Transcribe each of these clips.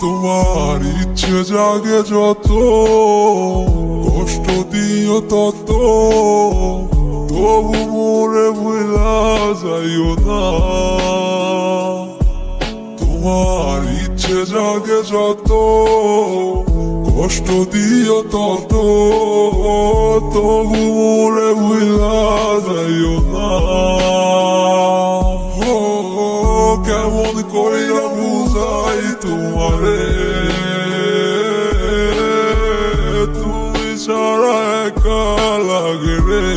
তোমার ইচ্ছে জাগে যত, কষ্ট দিও তত, তবু মোরে ভুলা যাইও না। তোমার ইচ্ছে জাগে যত, কষ্ট দিও তত, তবু মোরে ভুলা যাইও না। ও কেমন কইরা বুঝাই তোমারে, তুমি ছাড়া একা লাগে রে।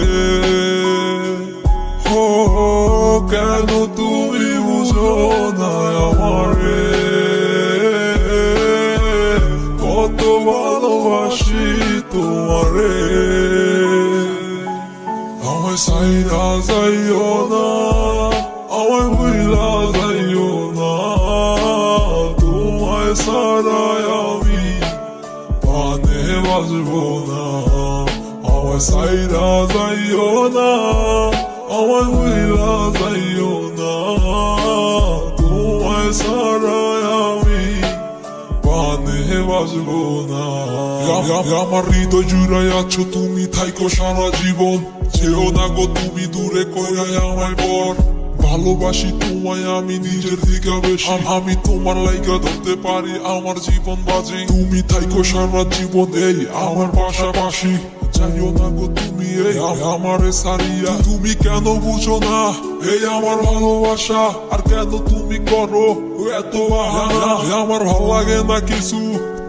ও কেন তুমি বুঝো না আমারে, কত ভালোবাসি তোমারে। আমায় সাইরা যাইও না, আমায় ভুলা যাইও না, তোমায় ছাড়াই আমি পানে বাজবো না। আমায় সাইরা যাইও না, আমায় ভুলা যাইও না, তোমায় ছাড়াই আমি পানে বাজবো না। আমার হৃদয় জুড়াই আছো তুমি, থাইকো সারা জীবন, যেও না গো তুমি দূরে কইরাই আমায় বর। ভালোবাসি তোমায় আমি নিজের থেকে বেশি, আমি তোমার লাইগা ধরতে পারি আমার জীবন বাজি। তুমি থাইকো সারা জীবন এই আমার পাশাপাশি, জানিও না গো তুমি এই আমারে সারিয়া। তুমি কেন বুঝো না এই আমার ভালোবাসা, আর কেন তুমি করো এত বাহানা। আমার ভাল লাগে না কিছু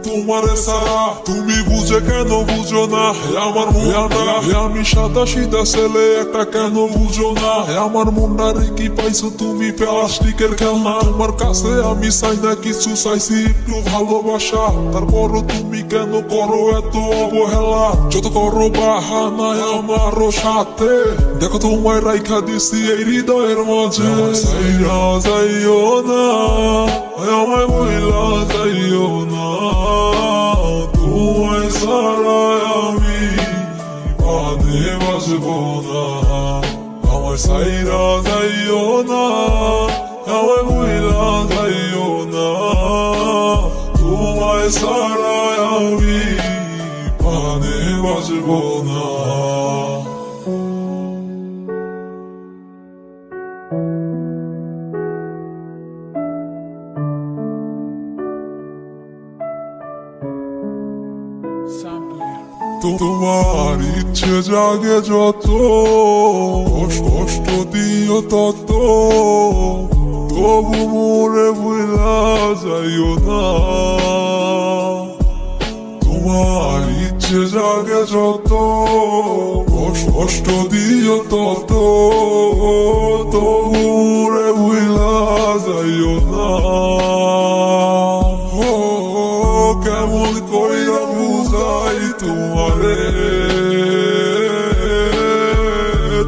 তোমারে সারা, তুমি বুঝে কেন বুঝো না আমার মনটা। আমি সাদা সিধা ছেলে একটা, কেন বুঝো না আমার মনটারে কি পাইছো তুমি প্লাস্টিকের খেলনা। তোমার কাছে আমি চাই না কিছু, চাইছি একটু ভালোবাসা, তারপরও তুমি কেন করো এত অবহেলা। যত করো বাহানা আমারও সাথে, দেখো তোমায় রাইখা দিছি এই হৃদয়ের মাঝে। সাইরা যাইও না, আমায় বইলা যাইও না, তোমায় ছাড়া আমি পানে বাজবো না। আমায় সাইরা যাইও না, আমায় বইলা যাইও না, তোমায় ছাড়া আমি পানে বাজবো না। তোমার ইচ্ছে জাগে যত, কষ্ট দিও তত, তবু মোরে ভুলা যাইও না। তোমার ইচ্ছে জাগে যত, কষ্ট দিও তত, তবু মোরে ভুলা যাইও না। ও কেমন কইরা বুঝাই তোমারে,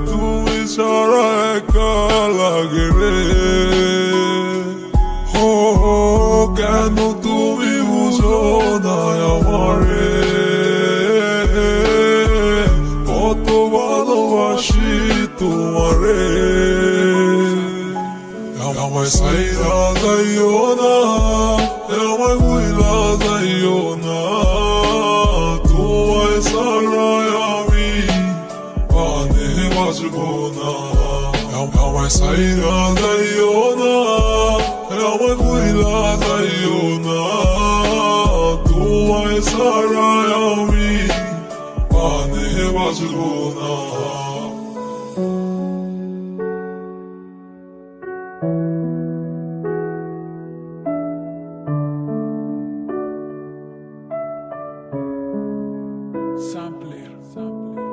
তুমি ছাড়া একা লাগে রে। ও কেন তুমি বুঝো না আমারে, কত ভালোবাসি তোমারে। আমায় সাইরা যাইও না, আমায় ভুলা যাইও না, তোমায় ছাড়াই আমি পানে বাজবো না। আমায় সাইরা যাইও না, আমায় ভুলা যাইও না, তোমায় ছাড়াই আমি পানে বাজবো না।